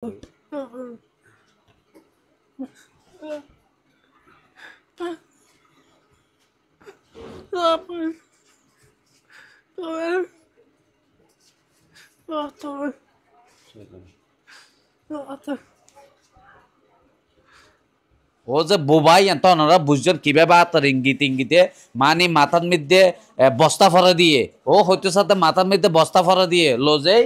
ও যে বোবাই এত ওনারা বুঝছেন কিভাবে আতার ইঙ্গিত ইঙ্গিতে মানে মাথার মধ্যে বস্তা ফরা দিয়ে ও হয়তো সাথে মাথার মধ্যে বস্তা ফরা দিয়ে লোজে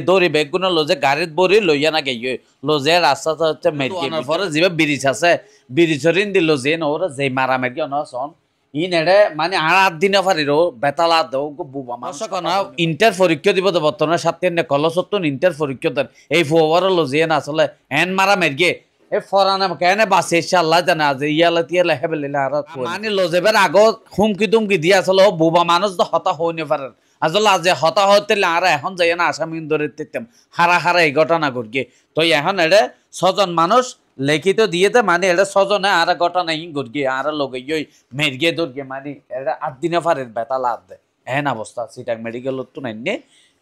দৌড়ি বেগুন লোজে গাড়িত বরি লইয়া না গিয়ে লোজে রাস্তা হচ্ছে মেরকে পরে যে ব্রিজ আছে ব্রিজরিন দিল যে ওরা যে মারা মেরকি অনসন ইন এড়ে মানে আর 8 দিনে ফারিরো বেতালা দেও বুবা মানুষ না ইন্টার পরীক্ষা দিব বর্তমানে সাথে নে কলসত্তন ইন্টার পরীক্ষা দেন এই ফোয়ার লোজে না আসলে এন মারা মেরকে এ ফরানা কেনে বাসে ইনশাআল্লাহ জানা যে ইয়ালা তিয়ালা হেবেলিলা আর মানে লজেবের আগত হুমকি তুমকি দিয়া আসলে বুবা মানুষ তো হতা হইনে পারেন আসলে আজ হতা হতে আর এখন যাই না আসামি ধরে দিতাম হারা হারা এই ঘটনা ঘটগে তো এখন এটা ছজন মানুষ লিখিত দিয়েতে মানে এটা ছজনে আর ঘটনা ই ঘটগে আর লগে ওই মেরগে দৌড়গে মানে এটা 8 দিনে পারের বেতালা আদ এহেন অবস্থা সিটাং মেডিকেলত তো নাই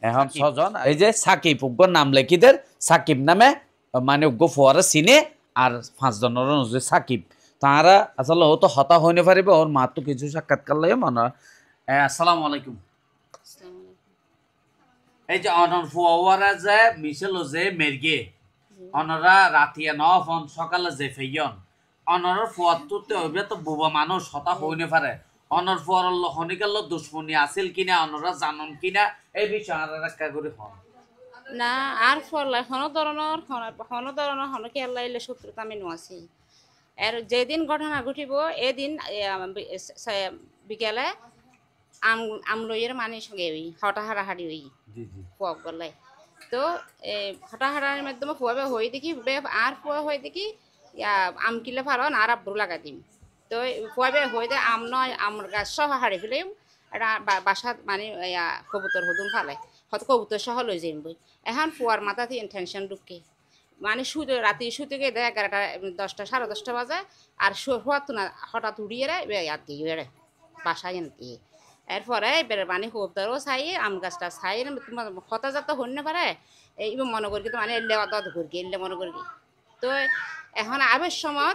এখন ছজন এই যে সাকিব উগ্র নাম লিখিদের সাকিব নামে মানে উগ্র ফোয়ারে চিনে আর 5 জনের যে সাকিব তারা আসলে ও তো হতা হইনে পারিবে ওর মা তো কিছু সাক্ষাৎকার লাগে মনে হয়। আসসালামু আলাইকুম। এই যে অনর ফুয়ারা যে মিশেল যে মেরগে অনরা রাতিয়া ন ফোন সকালে যে ফেয়ন অনর ফুয়াতুতে হইবে তো বুবা মানুষ হতা হইনে পারে অনর ফুয়ার হনিকাল দুশ্মনী আছিল কিনা অনরা জানন কিনা এই বিষয়ে আর একটা করে হন না আর ফলে হন ধরনের হনকে আল্লাহ ইলে শত্রুতা আমি নোয়াছি আর যেদিন ঘটনা ঘটিব এদিন বিকেলে আমলইয়ের মানির সঙ্গে ওই হটা হাড়াহাড়ি ওই ফুয়াক গলাই তো হটা হাড়াহাড়ির মাধ্যমে ফুয়াবে হয়ে দেখি আর ফুয়া হয়ে দেখি আমকিলে ফারন আর আব্রু লাগা দিম তো ফুয়াবে হয়ে দে আম নয় আমার গাছ সহ হাড়ি ফেলে এটা বাসা মানে কবুতর হদুম ফালে হয়তো কবুতর সহ লই যাইম বই এখন ফুয়ার মাথাতে টেনশন ঢুকে মানে শুতে রাতে শুতে গিয়ে দেয় 11টা 10টা 10:30 বাজে আর হওয়ার তো না হঠাৎ উড়িয়ে ইয়াদ দিয়ে বাসায় দিয়ে এরপরে মানে কবুতরও চাই আম গাছটা চাই তোমার হতা যাতে হন্যে পারে এই মনে করি তো মানে এলে অত ঘুরকি এলে মনে করি তো এখন আবের সময়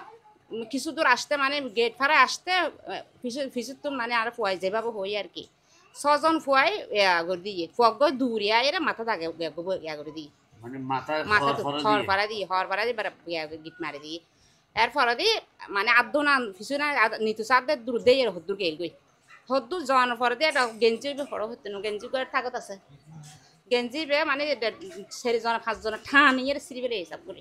কিছু দূর আসতে মানে গেট ফাড়ে আসতে ফিসুর তো মানে আর ফুয়াই যেভাবে হই আর কি 6 জন ফুয়াই করে দিয়ে ফুয়াক দূরিয়া এরা মাথা থাকে ইয়া করে দিই মানে মাথা হর পাড়া দিয়ে গিট মারি দিই এরপরে দিয়ে মানে আদো না ফিসু না নিতু সাদের দূর দিয়ে হদ্দুর গেল গই হদ্দুর যাওয়ার পরে দিয়ে একটা গেঞ্জি বড় হতে না গেঞ্জি করে থাকত আছে গেঞ্জি বে মানে 4 জন 5 জন ঠানিয়ে সিঁড়ি ফেলে হিসাব করে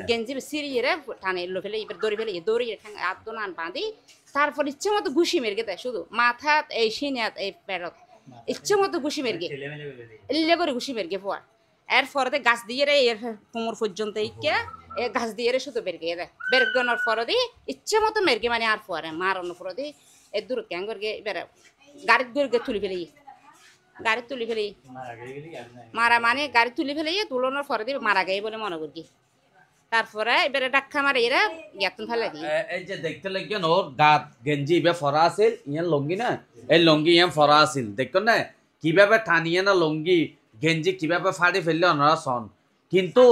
গেঞ্জি সিঁড়িয়ে টানে লো ফেলে এবার দড়ি ফেলে দড়িয়ে আদো না বাঁধি তারপর ইচ্ছে মতো ঘুষি মেরগে দেয় শুধু মাথাত এই সিনিয়াত এই পেটত ইচ্ছে মতো ঘুষি মেরগে এলে করে ঘুষি মেরগে পোয়ার এরপরে গাছ দিয়ে এর কোমর পর্যন্ত ইকে এ গাছ দিয়ে শুধু বেরগে দেয় বেরগানোর পরে দিয়ে ইচ্ছে মতো মেরগে মানে আর পরে মারানোর পরে দিয়ে এ দূর ক্যাং করে এবার গাড়ির দূরকে তুলি ফেলি গাড়ি তুলি ফেলি মারা মানে গাড়ি তুলি ফেলে তুলনোর পরে দিয়ে মারা গাই বলে মনে করি তারপরে এবারে ডাক্কা মারে এরা ইয়াতুন ফেলে দিই এই যে দেখতে লাগেন ওর গাত গেঞ্জি বে ফরা আছিল ইয়ান লঙ্গি না এই লঙ্গি ইয়ান ফরা আছিল দেখো না কিভাবে টানিয়ে না লঙ্গি গেঞ্জি কিভাবে ফাড়ি ফেললে ওনারা সন কিন্তু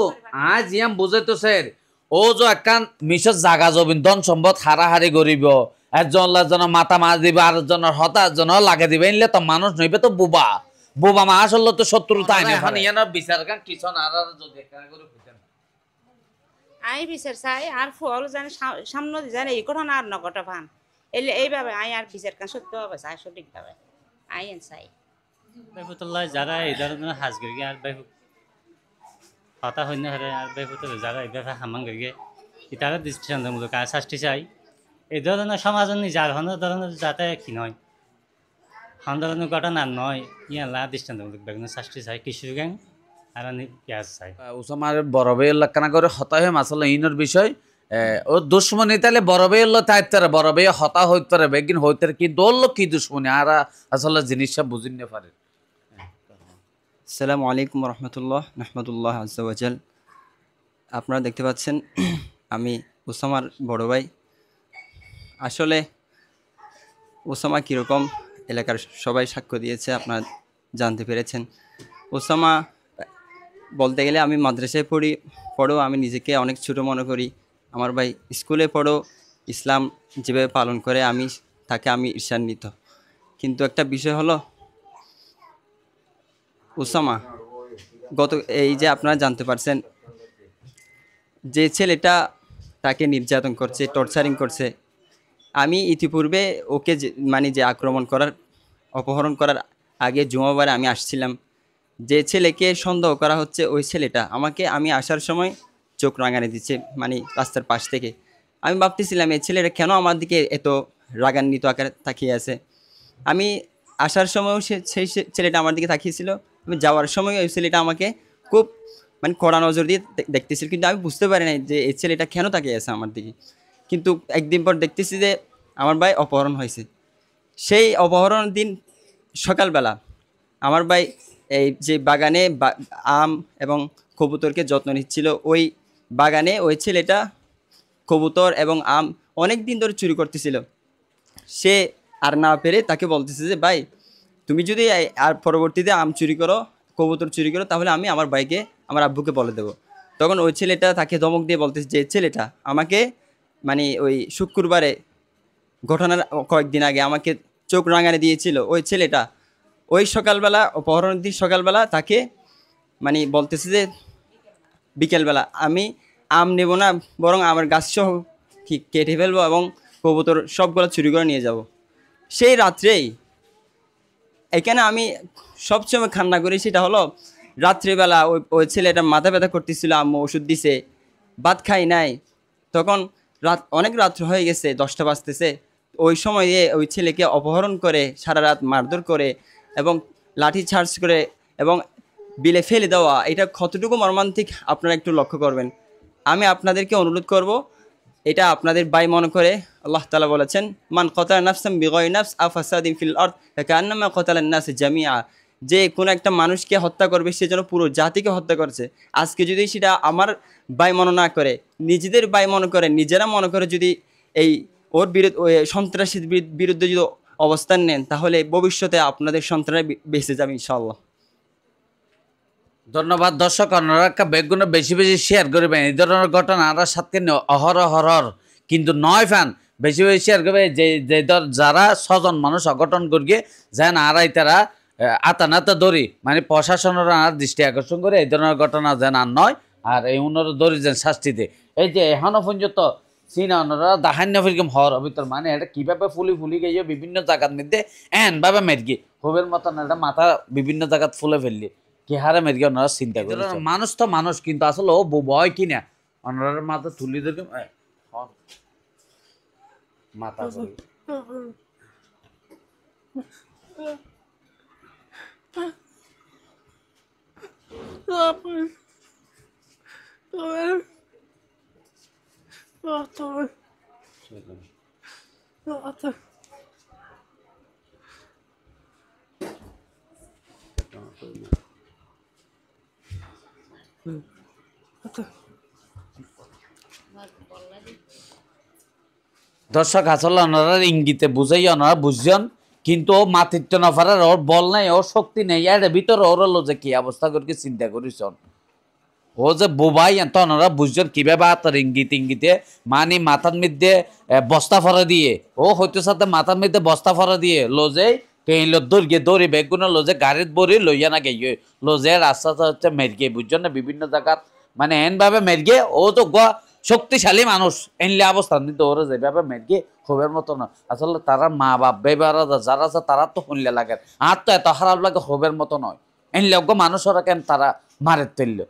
আজ ইয়াম বুঝাইতো স্যার ও যে একখান মিশর জাগা জবিন ধন সম্পদ হারাহারি করিব একজন মাথা মাছ দিবে আর একজনের হতা জন লাগে দিবে এনলে তো মানুষ নইবে তো বুবা বুবা মাছ হলো তো শত্রুতা আইনে এখন ইয়ানোর বিচার গান কিছন আর যদি এখানে করে বুঝেন আই বিচার চাই আর ফল জানে সামনে জানে এই ঘটনা আর নগটা ভান এলে এইভাবে আই আর বিচার কান সত্যভাবে চাই সঠিকভাবে আই এন চাই বাইফুতুল্লাহ যারা এই ধরনের হাজ গিয়ে আর বাইফু হতা হইনে হারে আর বাইফুতুল্লাহ যারা এইভাবে হামান গিয়ে তারা দৃষ্টান্তমূলক আর শাস্তি চাই এই ধরনের সমাজের যার ধরনের যাতে কি নয় হন ধরনের ঘটনা নয় ইয়ালা দৃষ্টান্তমূলক বেগুন শাস্তি চাই কিশোর গ্যাং আর পেঁয়াজ চাই উসামার বড় ভাই কানা করে হতা হয়ে মাসাল ইনর বিষয় ও দুশ্মনী তাহলে বড় ভাই তাইতারে বড় ভাই হতা হইতে পারে বেগিন হইতে কি দোল কি দুশ্মনী আর আসলে জিনিসটা বুঝিন না পারে। আসসালামু আলাইকুম রহমতুল্লাহ নাহমাদুল্লাহ আজ্জা ওয়াজাল। আপনারা দেখতে পাচ্ছেন আমি উসামার বড় ভাই। আসলে ওসামা কীরকম এলাকার সবাই সাক্ষ্য দিয়েছে, আপনারা জানতে পেরেছেন। ওসামা বলতে গেলে আমি মাদ্রাসায় পড়েও আমি নিজেকে অনেক ছোট মনে করি। আমার ভাই স্কুলে পড়েও ইসলাম যেভাবে পালন করে আমি ঈর্ষান্বিত। কিন্তু একটা বিষয় হলো উসামা, এই যে আপনারা জানতে পারছেন যে ছেলেটা তাকে নির্যাতন করছে, টর্চারিং করছে, আমি ইতিপূর্বে ওকে যে অপহরণ করার আগে জুমাবারে আমি আসছিলাম। যে ছেলেকে সন্দেহ করা হচ্ছে ওই ছেলেটা আমি আসার সময় চোখ রাঙানি দিচ্ছে, রাস্তার পাশ থেকে। আমি ভাবতেছিলাম এই ছেলেটা কেন আমার দিকে এত রাগান্বিত আকারে তাকিয়ে আছে। আমি আসার সময়ও সেই ছেলেটা আমার দিকে তাকিয়েছিল, আমি যাওয়ার সময় ওই ছেলেটা আমাকে খুব কড়া নজর দিয়ে দেখতেছিল। কিন্তু আমি বুঝতে পারি নাই যে এই ছেলেটা কেন তাকিয়ে আছে আমার দিকে। কিন্তু একদিন পর দেখতেছি যে আমার ভাই অপহরণ হয়েছে। সেই অপহরণ দিন সকালবেলা আমার ভাই এই যে বাগানে আম এবং কবুতরকে যত্ন নিচ্ছিল, ওই বাগানে ওই ছেলেটা কবুতর এবং আম অনেক দিন ধরে চুরি করতেছিল। সে আর না পেরে তাকে বলতেছে যে ভাই, তুমি যদি আর পরবর্তীতে আম চুরি করো, কবুতর চুরি করো, তাহলে আমি আমার ভাইকে, আমার আব্বুকে বলে দেবো। তখন ওই ছেলেটা তাকে ধমক দিয়ে বলতেছে যে ছেলেটা আমাকে ওই শুক্রবারে ঘটনার কয়েকদিন আগে আমাকে চোখ রাঙানি দিয়েছিল। ওই ছেলেটা ওই সকালবেলা, অপহরণের দিন সকালবেলা তাকে বলতেছে যে বিকেলবেলা আমি আম নেব না, বরং আমার গাছসহ কেটে ফেলবো এবং কবুতর সবগুলো চুরি করে নিয়ে যাব। সেই রাত্রেই এখানে আমি সবসময় কান্না করি, সেটা হলো রাত্রিবেলা ওই ছেলেটা মাথা ব্যথা করতেছিল, আম্মু ওষুধ দিছে, ভাত খাই নাই। তখন অনেক রাত্র হয়ে গেছে, 10টা বাজতেছে। ওই সময়ে ওই ছেলেকে অপহরণ করে সারা রাত মারধর করে এবং লাঠি চার্জ করে এবং বিলে ফেলে দেওয়া, এটা কতটুকু মর্মান্তিক আপনারা একটু লক্ষ্য করবেন। আমি আপনাদেরকে অনুরোধ করব, এটা আপনাদের ভাই মনে করে আল্লাহ তাআলা বলেছেন, মান কতালা নাফসান বিগয়রি নাফস আও ফাসাদিন ফিল আরদ ফাকান্নামা কতালান নাস জামিআ। যে কোনো একটা মানুষকে হত্যা করবে সে যেন পুরো জাতিকে হত্যা করছে। আজকে যদি সেটা আমার ভাই মনে না করে, নিজেদের ভাই মনে করে, নিজেরা মনে করে যদি এই ওর বিরুদ্ধে সন্ত্রাসীর বিরুদ্ধে যদি অবস্থান নেন, তাহলে ভবিষ্যতে আপনাদের সন্তানরা বেঁচে যাবে ইনশাআল্লাহ। ধন্যবাদ। দর্শক আপনারা একটা বেগুনে বেশি বেশি শেয়ার করবেন, এই ধরনের ঘটনা আর সাথে অহরহ কিন্তু নয় ফ্যান বেশি বেশি শেয়ার করবে। যারা 6জন মানুষ অঘটন করিয়ে যেন আড়াই তারা আতানাতে দড়ি প্রশাসনের আর দৃষ্টি আকর্ষণ করে এই ধরনের ঘটনা যেন আর নয়, আর এই উন্নত দড়ি যেন শাস্তিতে। এই যে এখনো পর্যন্ত চীনারা দাহান্য ফিরকম হওয়ার ভিতর এটা কিভাবে ফুলি গিয়ে বিভিন্ন জায়গার মধ্যে ভাবে মেরগি খুবের মতন একটা মাথা বিভিন্ন জায়গাত ফুলে ফেললি কি হারে মেরগি ওনারা চিন্তা করে। মানুষ তো মানুষ, কিন্তু আসলে ও ভয় কিনা ওনারা মাথা তুলি দেখে মাথা দর্শক আসলে ওনারা ইঙ্গিতে বুঝাই ওনারা বুঝছেন, কিন্তু ও মাতৃত্ব না পারার, ওর বল নাই, ওর শক্তি নেই, এর ভিতরে ওর হলো যে কি অবস্থা করে চিন্তা করিছন। ও যে বোবাই এত ওনারা বুঝছেন কিভাবে তার ইঙ্গিতে মাথার মধ্যে বস্তা ফরা দিয়ে, ও হয়তো সাথে মাথার মধ্যে বস্তা ফরা দিয়ে লোজে কেইল দৌড়ি বেগুনে লোজে গাড়িত বড়ি লইয়া না গিয়ে লোজে রাস্তা হচ্ছে মেরগে বুঝছেন না বিভিন্ন জায়গাত এন ভাবে মেরগে। ও তো শক্তিশালী মানুষ এনলে অবস্থান কিন্তু ওরা যেভাবে মেরগে খবর মতো না। আসলে তারা মা বাপ বেবার যারা আছে তারা তো শুনলে লাগে, আর তো এত খারাপ লাগে খবর মতো নয়। এনলে মানুষ ওরা কেন তারা মারে তুললো।